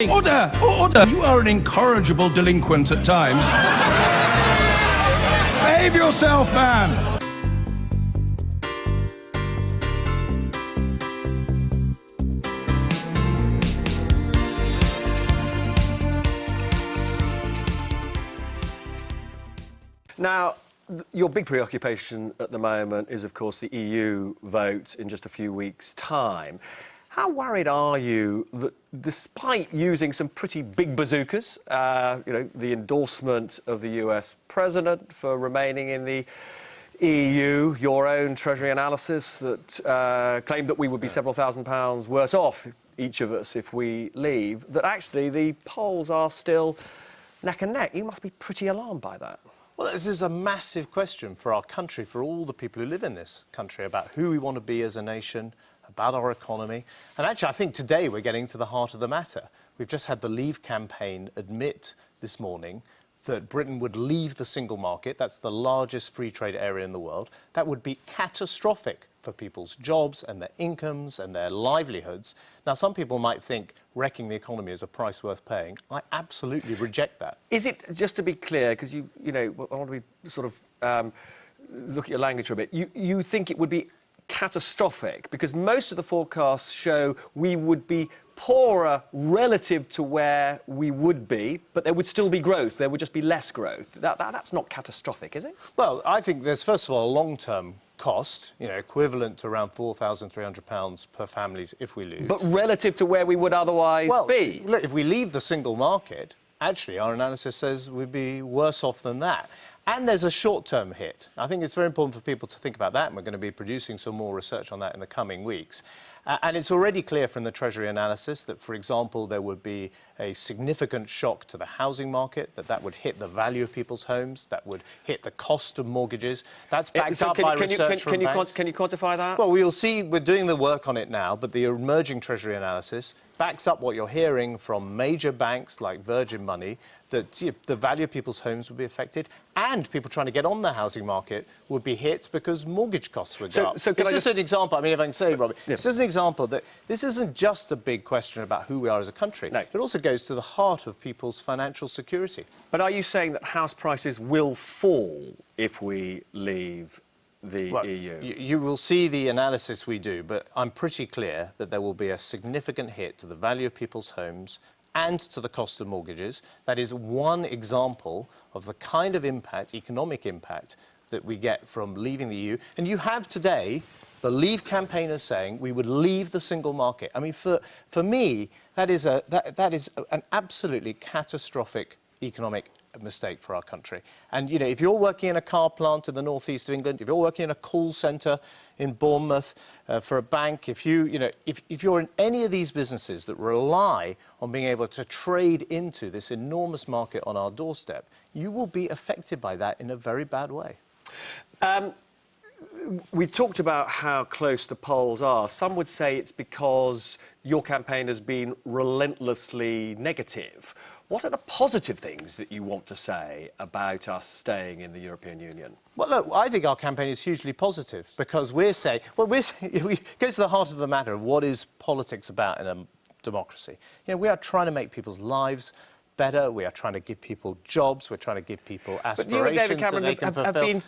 Order! Order! You are an incorrigible delinquent at times. Behave yourself, man! Now, your big preoccupation at the moment is, of course, the EU vote in just a few weeks' time. How worried are you that, despite using some pretty big bazookas, the endorsement of the US president for remaining in the EU, your own Treasury analysis that claimed that we would be several £1,000s worse off, each of us, if we leave, that actually the polls are still neck and neck? You must be pretty alarmed by that. Well, this is a massive question for our country, for all the people who live in this country, about who we want to be as a nation, about our economy. And actually, I think today we're getting to the heart of the matter. We've just had the Leave campaign admit this morning that Britain would leave the single market. That's the largest free trade area in the world. That would be catastrophic for people's jobs and their incomes and their livelihoods. Now, some people might think wrecking the economy is a price worth paying. I absolutely reject that. Is it, just to be clear, because I want to be sort of look at your language for a bit, you think it would be catastrophic because most of the forecasts show we would be poorer relative to where we would be, but there would still be growth. There would just be less growth. That's not catastrophic, is it? Well, I think there's, first of all, a long-term cost, equivalent to around £4,300 per families if we lose. But relative to where we would otherwise be? Look, if we leave the single market, actually, our analysis says we'd be worse off than that. And there's a short-term hit. I think it's very important for people to think about that, and we're going to be producing some more research on that in the coming weeks. And it's already clear from the Treasury analysis that, for example, there would be a significant shock to the housing market, that would hit the value of people's homes, that would hit the cost of mortgages. That's backed up by research from banks. Can you quantify that? Well, we'll see. We're doing the work on it now, but the emerging Treasury analysis backs up what you're hearing from major banks like Virgin Money, that the value of people's homes would be affected, and people trying to get on the housing market would be hit because mortgage costs would go up. So it's just an example. I mean, if I can say, Robert, it's just an example that this isn't just a big question about who we are as a country. No. It also goes to the heart of people's financial security. But are you saying that house prices will fall if we leave the EU? You will see the analysis we do, but I'm pretty clear that there will be a significant hit to the value of people's homes and to the cost of mortgages. That is one example of the kind of impact, economic impact, that we get from leaving the EU. And you have today the Leave campaigners saying we would leave the single market. I mean, for me, that is an absolutely catastrophic economic mistake for our country. And, if you're working in a car plant in the northeast of England, if you're working in a call centre in Bournemouth for a bank, if you're in any of these businesses that rely on being able to trade into this enormous market on our doorstep, you will be affected by that in a very bad way. We've talked about how close the polls are. Some would say it's because your campaign has been relentlessly negative. What are the positive things that you want to say about us staying in the European Union? Well, look, I think our campaign is hugely positive because we go to the heart of the matter of what is politics about in a democracy. We are trying to make people's lives better. We are trying to give people jobs. We're trying to give people aspirations. But you and David Cameron that they can have been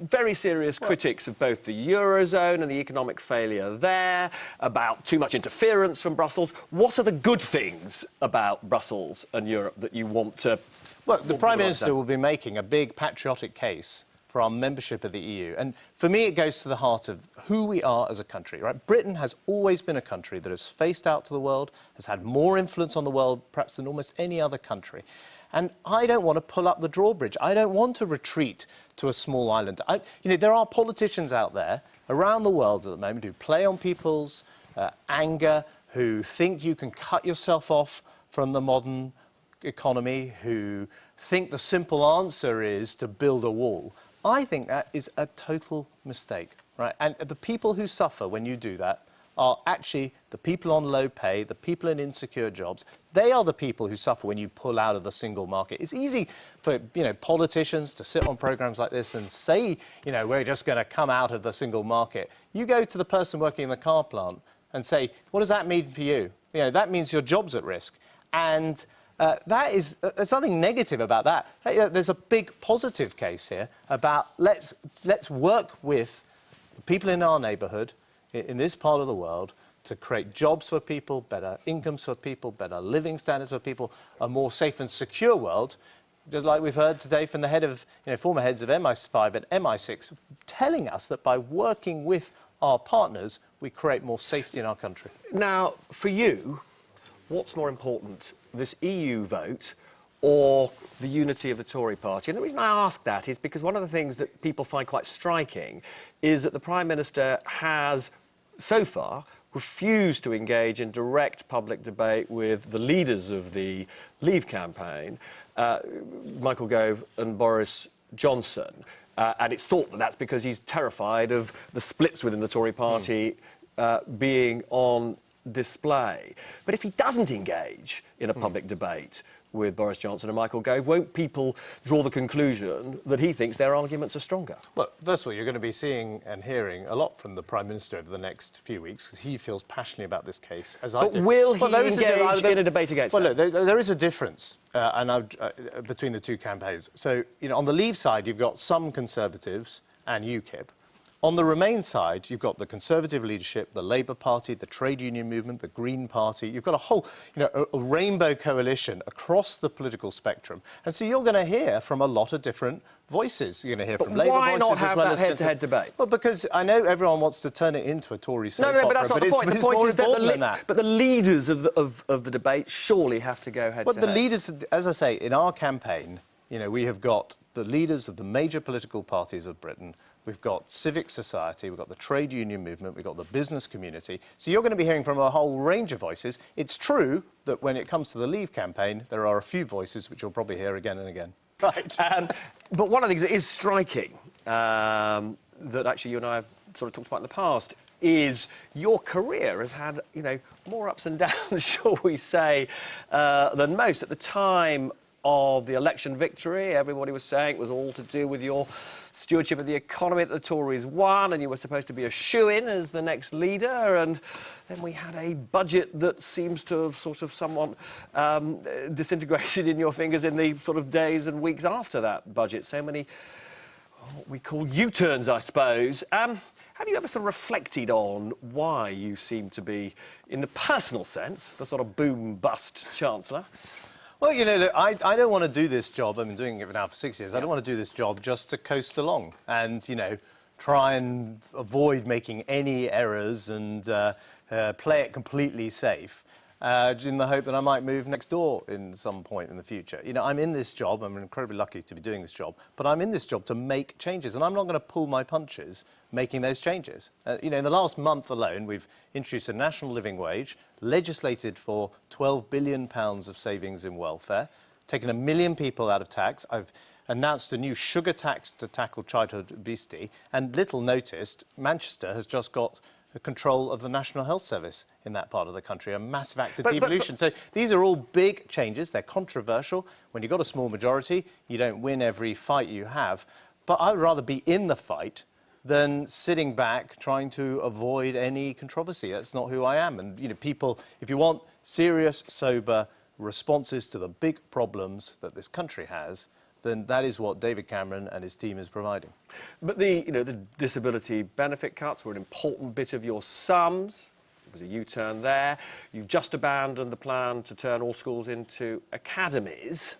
very serious critics of both the Eurozone and the economic failure there, about too much interference from Brussels. What are the good things about Brussels and Europe that you want to... Well, the Prime Minister will be making a big patriotic case for our membership of the EU. And for me, it goes to the heart of who we are as a country, right? Britain has always been a country that has faced out to the world, has had more influence on the world, perhaps than almost any other country. And I don't want to pull up the drawbridge. I don't want to retreat to a small island. There are politicians out there around the world at the moment who play on people's anger, who think you can cut yourself off from the modern economy, who think the simple answer is to build a wall. I think that is a total mistake, right? And the people who suffer when you do that are actually the people on low pay, the people in insecure jobs. They are the people who suffer when you pull out of the single market. It's easy for, politicians to sit on programmes like this and say, we're just going to come out of the single market. You go to the person working in the car plant and say, what does that mean for you? That means your job's at risk. And there's nothing negative about that. There's a big positive case here about let's work with the people in our neighbourhood, in this part of the world, to create jobs for people, better incomes for people, better living standards for people, a more safe and secure world, just like we've heard today from the head of, former heads of MI5 and MI6, telling us that by working with our partners, we create more safety in our country. Now, for you, what's more important, this EU vote or the unity of the Tory party? And the reason I ask that is because one of the things that people find quite striking is that the Prime Minister has, so far, refused to engage in direct public debate with the leaders of the Leave campaign, Michael Gove and Boris Johnson. And it's thought that that's because he's terrified of the splits within the Tory party being on display. But if he doesn't engage in a public debate with Boris Johnson and Michael Gove, won't people draw the conclusion that he thinks their arguments are stronger? Well, first of all, you're going to be seeing and hearing a lot from the Prime Minister over the next few weeks, because he feels passionately about this case, as I do. But will he engage in a debate against that? Well, look, there is a difference between the two campaigns. So, on the Leave side, you've got some Conservatives and UKIP. On the Remain side, you've got the Conservative leadership, the Labour Party, the trade union movement, the Green Party. You've got a whole, a rainbow coalition across the political spectrum. And so you're going to hear from a lot of different voices. You're going to hear from Labour voices as well as... Why not have that head-to-head debate? Well, because I know everyone wants to turn it into a Tory soap opera, but that's not the point. The point is that But the leaders of the debate surely have to go head-to-head. Well, the leaders, as I say, in our campaign, we have got the leaders of the major political parties of Britain. We've got civic society, we've got the trade union movement, we've got the business community. So you're going to be hearing from a whole range of voices. It's true that when it comes to the Leave campaign, there are a few voices which you'll probably hear again and again. Right. But one of the things that is striking, that actually you and I have sort of talked about in the past, is your career has had, more ups and downs, shall we say, than most. At the time of the election victory, everybody was saying it was all to do with your stewardship of the economy that the Tories won, and you were supposed to be a shoo-in as the next leader. And then we had a budget that seems to have sort of somewhat disintegrated in your fingers in the sort of days and weeks after that budget. So many what we call U-turns, I suppose. Have you ever sort of reflected on why you seem to be, in the personal sense, the sort of boom-bust Chancellor? Well, look, I don't want to do this job. I've been doing it now for 6 years. I don't want to do this job just to coast along and, try and avoid making any errors and play it completely safe in the hope that I might move next door in some point in the future. I'm in this job. I'm incredibly lucky to be doing this job. But I'm in this job to make changes, and I'm not going to pull my punches making those changes. In the last month alone, we've introduced a national living wage, legislated for £12 billion of savings in welfare, taken 1 million people out of tax. I've announced a new sugar tax to tackle childhood obesity, and little noticed, Manchester has just got control of the National Health Service in that part of the country, a massive act of devolution. So these are all big changes. They're controversial. When you've got a small majority, you don't win every fight you have. But I would rather be in the fight than sitting back trying to avoid any controversy. That's not who I am. And, people, if you want serious, sober responses to the big problems that this country has, then that is what David Cameron and his team is providing. But the disability benefit cuts were an important bit of your sums. There was a U-turn there. You've just abandoned the plan to turn all schools into academies.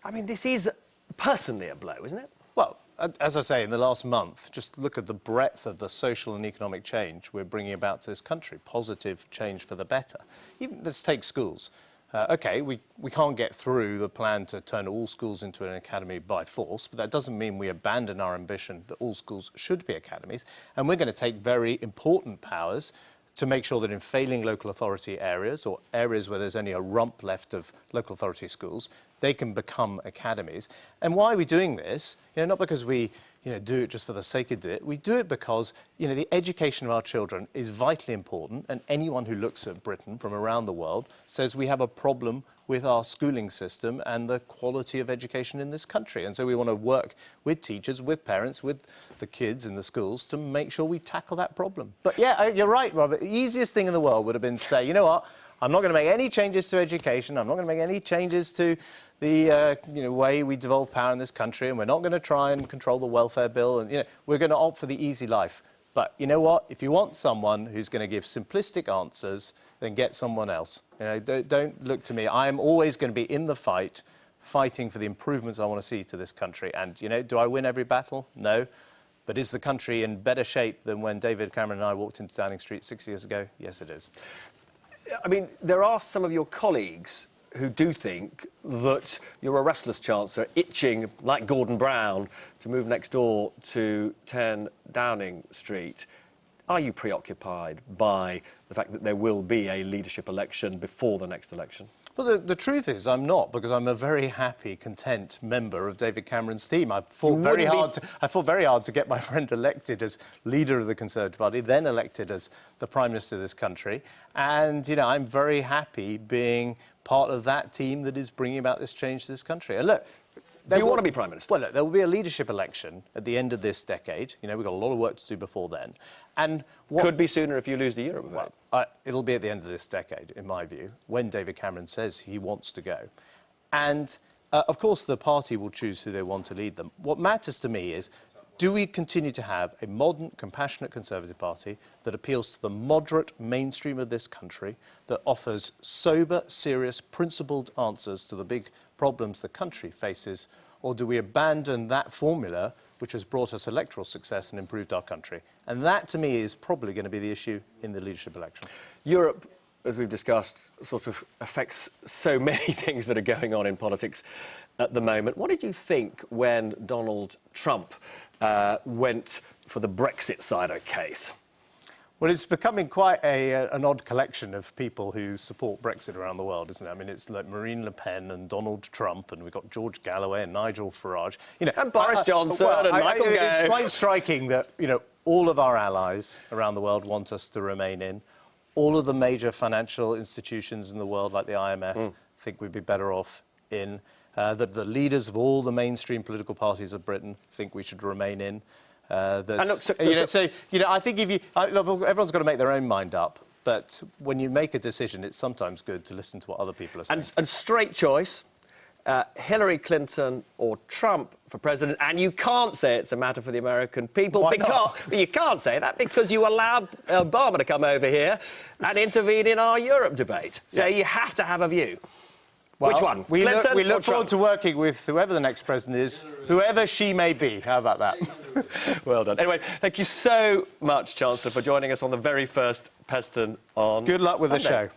I mean, this is personally a blow, isn't it? Well, as I say, in the last month, just look at the breadth of the social and economic change we're bringing about to this country. Positive change for the better. Let's take schools. OK, we can't get through the plan to turn all schools into an academy by force, but that doesn't mean we abandon our ambition that all schools should be academies. And we're going to take very important powers to make sure that in failing local authority areas, or areas where there's only a rump left of local authority schools, they can become academies. And why are we doing this? Not because we do it just for the sake of it. We do it because, the education of our children is vitally important, and anyone who looks at Britain from around the world says we have a problem with our schooling system and the quality of education in this country. And so we want to work with teachers, with parents, with the kids in the schools to make sure we tackle that problem. But yeah, you're right, Robert. The easiest thing in the world would have been to say, you know what, I'm not going to make any changes to education. I'm not going to make any changes to the way we devolve power in this country, and we're not going to try and control the welfare bill. And we're going to opt for the easy life. But you know what? If you want someone who's going to give simplistic answers, then get someone else. Don't look to me. I am always going to be in the fight, fighting for the improvements I want to see to this country. And do I win every battle? No. But is the country in better shape than when David Cameron and I walked into Downing Street 6 years ago? Yes, it is. I mean, there are some of your colleagues who do think that you're a restless Chancellor, itching, like Gordon Brown, to move next door to 10 Downing Street. Are you preoccupied by the fact that there will be a leadership election before the next election? Well, the truth is I'm not, because I'm a very happy, content member of David Cameron's team. I fought very hard to get my friend elected as leader of the Conservative Party, then elected as the Prime Minister of this country. And, I'm very happy being part of that team that is bringing about this change to this country. And look, do you want to be Prime Minister? Well, look, there will be a leadership election at the end of this decade. We've got a lot of work to do before then. And could be sooner if you lose the Europe vote. Well, it'll be at the end of this decade, in my view, when David Cameron says he wants to go. And, of course, the party will choose who they want to lead them. What matters to me is, do we continue to have a modern, compassionate Conservative Party that appeals to the moderate mainstream of this country, that offers sober, serious, principled answers to the big problems the country faces, or do we abandon that formula which has brought us electoral success and improved our country? And that, to me, is probably going to be the issue in the leadership election. Europe, as we've discussed, sort of affects so many things that are going on in politics at the moment. What did you think when Donald Trump went for the Brexit side of the case? Well, it's becoming quite an odd collection of people who support Brexit around the world, isn't it? I mean, it's like Marine Le Pen and Donald Trump, and we've got George Galloway and Nigel Farage. And Boris Johnson and Michael Gove. It's quite striking that, all of our allies around the world want us to remain in. All of the major financial institutions in the world, like the IMF, think we'd be better off in. That the leaders of all the mainstream political parties of Britain think we should remain in. I think everyone's got to make their own mind up. But when you make a decision, it's sometimes good to listen to what other people are saying. And straight choice, Hillary Clinton or Trump for president, and you can't say it's a matter for the American people. Why not? You can't say that because you allowed Obama to come over here and intervene in our Europe debate. So you have to have a view. Well, which one? We Clinton look forward to working with whoever the next president is, whoever she may be. How about that? Well done. Anyway, thank you so much, Chancellor, for joining us on the very first Peston on Good luck with Sunday. the show.